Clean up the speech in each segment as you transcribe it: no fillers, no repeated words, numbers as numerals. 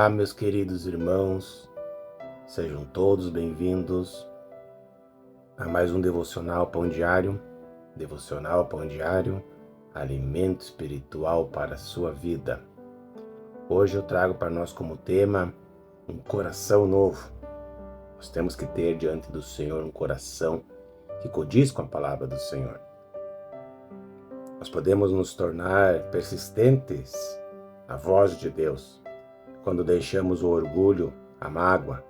Olá, meus queridos irmãos, sejam todos bem-vindos a mais um Devocional Pão Diário, alimento espiritual para a sua vida. Hoje eu trago para nós como tema um coração novo. Nós temos que ter diante do Senhor um coração que condiz com a palavra do Senhor. Nós podemos nos tornar persistentes na voz de Deus quando deixamos o orgulho, a mágoa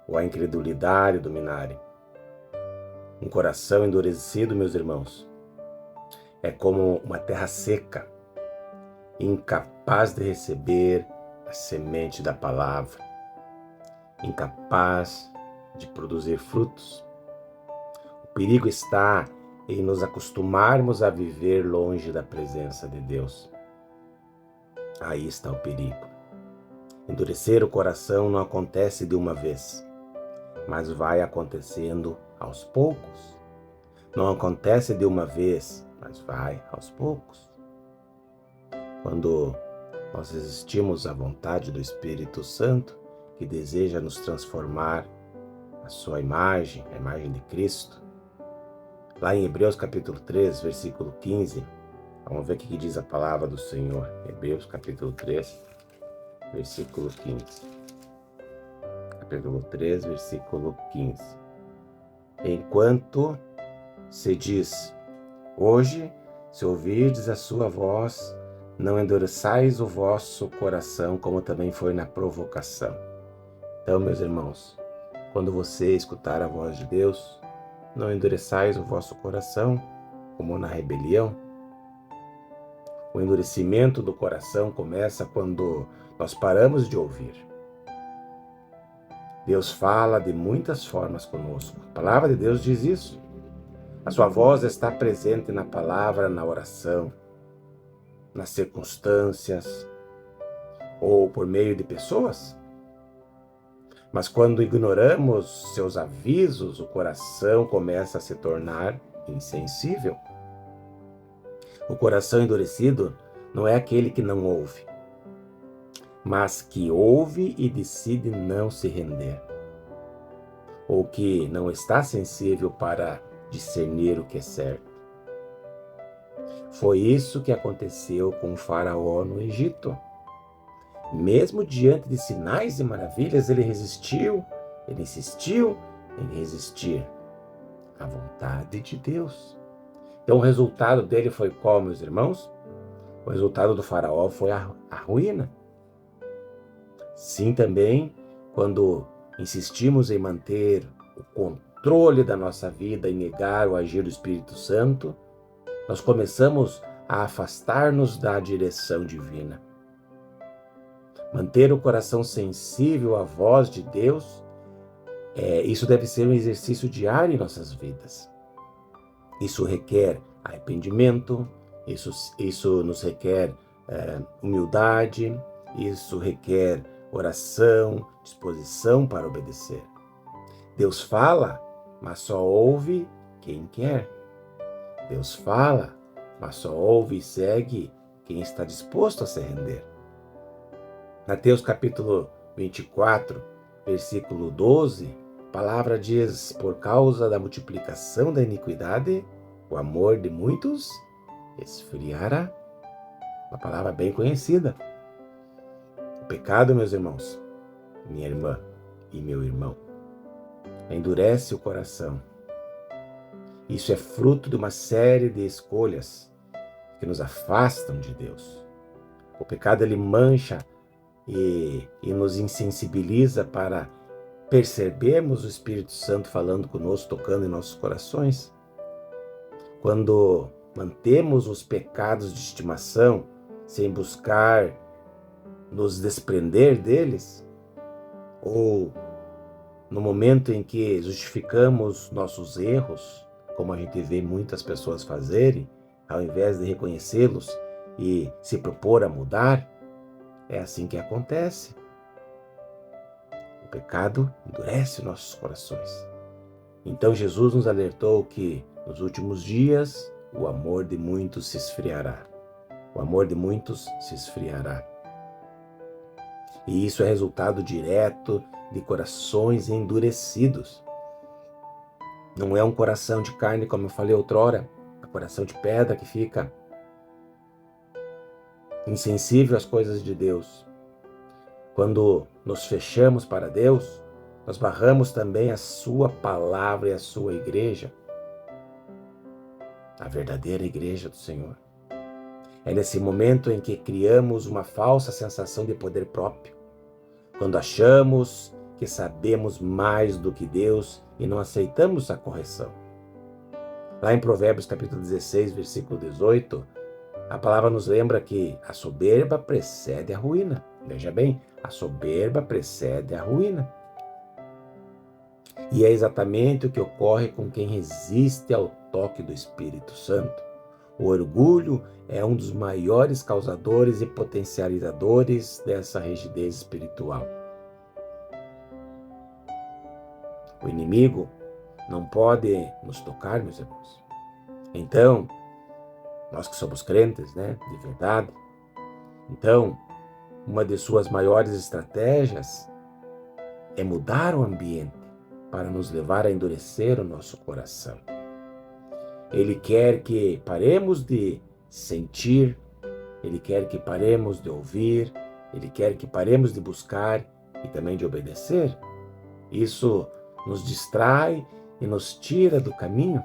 ou a incredulidade dominarem. Um coração endurecido, meus irmãos, é como uma terra seca, incapaz de receber a semente da palavra, incapaz de produzir frutos. O perigo está em nos acostumarmos a viver longe da presença de Deus. Aí está o perigo. Endurecer o coração não acontece de uma vez, mas vai acontecendo aos poucos. Não acontece de uma vez, mas vai aos poucos. Quando nós resistimos à vontade do Espírito Santo, que deseja nos transformar a sua imagem, a imagem de Cristo, lá em Hebreus capítulo 3, versículo 15, vamos ver o que diz a palavra do Senhor. Hebreus capítulo 3, versículo 15. Capítulo 3, versículo 15. Enquanto se diz, hoje, se ouvirdes a sua voz, não endureçais o vosso coração, como também foi na provocação. Então, meus irmãos, quando você escutar a voz de Deus, não endureçais o vosso coração, como na rebelião. O endurecimento do coração começa quando nós paramos de ouvir. Deus fala de muitas formas conosco. A palavra de Deus diz isso. A sua voz está presente na palavra, na oração, nas circunstâncias ou por meio de pessoas. Mas quando ignoramos seus avisos, o coração começa a se tornar insensível. O coração endurecido não é aquele que não ouve, mas que ouve e decide não se render, ou que não está sensível para discernir o que é certo. Foi isso que aconteceu com o faraó no Egito. Mesmo diante de sinais e maravilhas, ele resistiu, ele insistiu em resistir à vontade de Deus. Então o resultado dele foi qual, meus irmãos? O resultado do faraó foi a ruína. Sim, também, quando insistimos em manter o controle da nossa vida e negar o agir do Espírito Santo, nós começamos a afastar-nos da direção divina. Manter o coração sensível à voz de Deus, isso deve ser um exercício diário em nossas vidas. Isso requer arrependimento, isso nos requer humildade, isso requer oração, disposição para obedecer. Deus fala, mas só ouve quem quer. Deus fala, mas só ouve e segue quem está disposto a se render. Mateus capítulo 24, versículo 12, a palavra diz, por causa da multiplicação da iniquidade, o amor de muitos esfriará. Uma palavra bem conhecida. O pecado, meus irmãos, minha irmã e meu irmão, endurece o coração. Isso é fruto de uma série de escolhas que nos afastam de Deus. O pecado, ele mancha e nos insensibiliza para percebermos o Espírito Santo falando conosco, tocando em nossos corações. Quando mantemos os pecados de estimação sem buscar nos desprender deles, ou no momento em que justificamos nossos erros, como a gente vê muitas pessoas fazerem, ao invés de reconhecê-los e se propor a mudar, é assim que acontece. O pecado endurece nossos corações. Então Jesus nos alertou que nos últimos dias o amor de muitos se esfriará. O amor de muitos se esfriará. E isso é resultado direto de corações endurecidos. Não é um coração de carne, como eu falei outrora, é um coração de pedra que fica insensível às coisas de Deus. Quando nos fechamos para Deus, nós barramos também a sua palavra e a sua igreja, a verdadeira igreja do Senhor. É nesse momento em que criamos uma falsa sensação de poder próprio, quando achamos que sabemos mais do que Deus e não aceitamos a correção. Lá em Provérbios capítulo 16, versículo 18, a palavra nos lembra que a soberba precede a ruína. Veja bem, a soberba precede a ruína. E é exatamente o que ocorre com quem resiste ao toque do Espírito Santo. O orgulho é um dos maiores causadores e potencializadores dessa rigidez espiritual. O inimigo não pode nos tocar, meus irmãos. Então, nós que somos crentes, de verdade, então, uma de suas maiores estratégias é mudar o ambiente para nos levar a endurecer o nosso coração. Ele quer que paremos de sentir, ele quer que paremos de ouvir, ele quer que paremos de buscar e também de obedecer. Isso nos distrai e nos tira do caminho.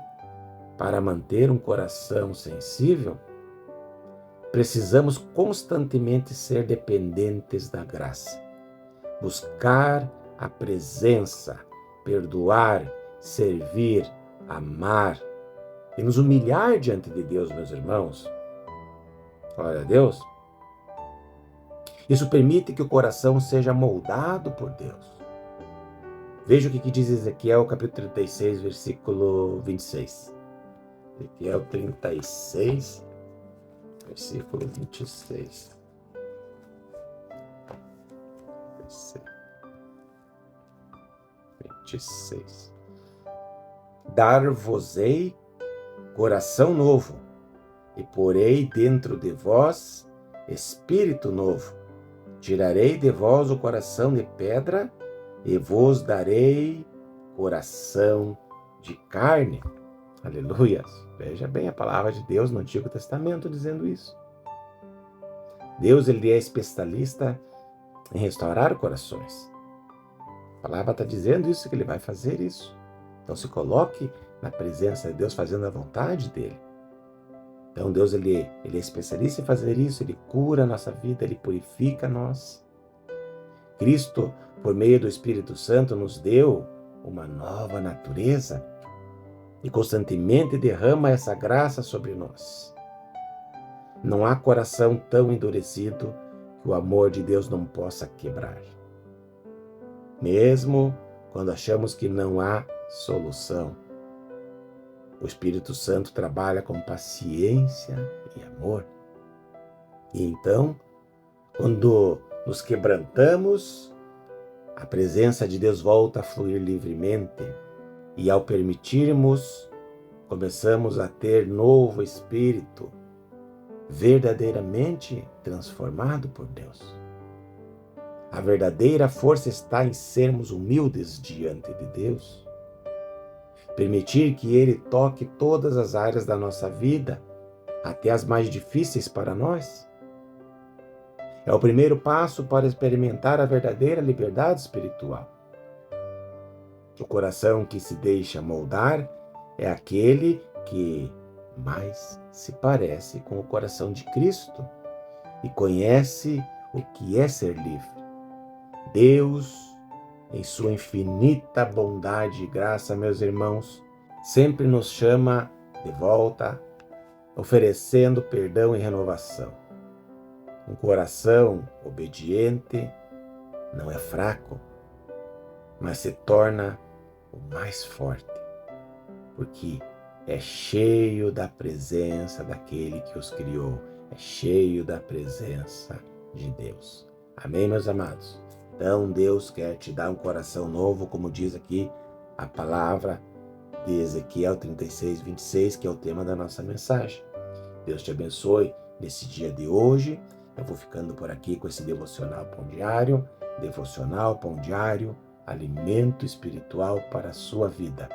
Para manter um coração sensível, precisamos constantemente ser dependentes da graça, buscar a presença, perdoar, servir, amar e nos humilhar diante de Deus, meus irmãos. Glória a Deus. Isso permite que o coração seja moldado por Deus. Veja o que diz Ezequiel, capítulo 36, versículo 26. Ezequiel 36, versículo 26. Dar-vos-ei coração novo, e porei dentro de vós espírito novo. Tirarei de vós o coração de pedra, e vos darei coração de carne. Aleluia! Veja bem a palavra de Deus no Antigo Testamento dizendo isso. Deus, ele é especialista em restaurar corações. A palavra está dizendo isso, que ele vai fazer isso. Então se coloque na presença de Deus, fazendo a vontade dele. Então Deus, ele é especialista em fazer isso, ele cura a nossa vida, ele purifica nós. Cristo, por meio do Espírito Santo, nos deu uma nova natureza e constantemente derrama essa graça sobre nós. Não há coração tão endurecido que o amor de Deus não possa quebrar. Mesmo quando achamos que não há solução, o Espírito Santo trabalha com paciência e amor. E então, quando nos quebrantamos, a presença de Deus volta a fluir livremente. E ao permitirmos, começamos a ter novo espírito, verdadeiramente transformado por Deus. A verdadeira força está em sermos humildes diante de Deus. Permitir que Ele toque todas as áreas da nossa vida, até as mais difíceis para nós. É o primeiro passo para experimentar a verdadeira liberdade espiritual. O coração que se deixa moldar é aquele que mais se parece com o coração de Cristo e conhece o que é ser livre. Deus, em sua infinita bondade e graça, meus irmãos, sempre nos chama de volta, oferecendo perdão e renovação. Um coração obediente não é fraco, mas se torna o mais forte, porque é cheio da presença daquele que os criou, é cheio da presença de Deus. Amém, meus amados? Então Deus quer te dar um coração novo, como diz aqui a palavra de Ezequiel 36, 26, que é o tema da nossa mensagem. Deus te abençoe nesse dia de hoje Eu vou ficando por aqui com esse devocional pão diário, alimento espiritual para a sua vida.